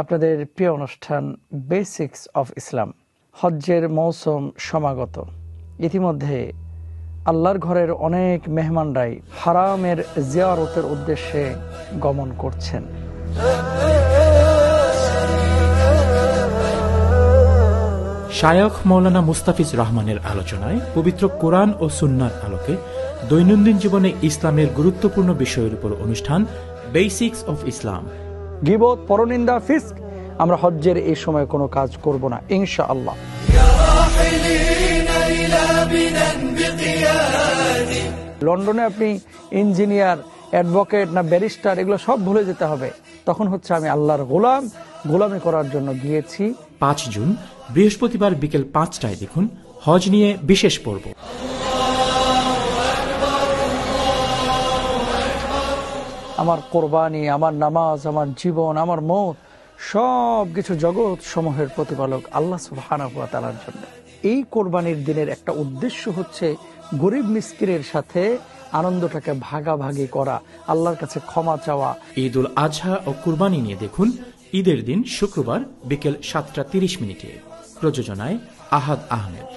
আপনাদের প্রিয় অনুষ্ঠান বেসিক্স অফ ইসলাম। হজ্জের মৌসুম সমাগত। ইতিমধ্যে আল্লাহর ঘরের অনেক মেহমানরাই হারামের জিয়ারতের উদ্দেশ্যে গমন করছেন। শায়খ মৌলানা মুস্তাফিজ রহমানের আলোচনায় পবিত্র কোরআন ও সুন্নাহর আলোকে দৈনন্দিন জীবনে ইসলামের গুরুত্বপূর্ণ বিষয়ের উপর অনুষ্ঠান বেসিক্স অফ ইসলাম। গীবত, পরনিন্দা, ফিস্ক, আমরা হজ্জের এই সময় কোনো কাজ করব না ইনশাআল্লাহ। লন্ডনে আপনি ইঞ্জিনিয়ার, অ্যাডভোকেট না ব্যারিস্টার এগুলো সব ভুলে যেতে হবে। তখন হচ্ছে আমি আল্লাহর গোলামি করার জন্য গিয়েছি। 5 জুন বৃহস্পতিবার বিকেল 5টায় দেখুন হজ নিয়ে বিশেষ পর্ব। আমার কোরবানি, আমার নামাজ, আমার জীবন, আমার মত সব কিছু জগৎ সমূহের প্রতিপালক আল্লাহ সুবহানাহু ওয়া তাআলার জন্য। এই কোরবানির দিনের একটা উদ্দেশ্য হচ্ছে গরিব মিসকিনের সাথে আনন্দটাকে ভাগাভাগি করা, আল্লাহর কাছে ক্ষমা চাওয়া। ঈদ উল আজহা ও কুরবানি নিয়ে দেখুন ঈদের দিন শুক্রবার বিকেল 7টা 30 মিনিটে। প্রযোজনায় আহাদ আহমেদ।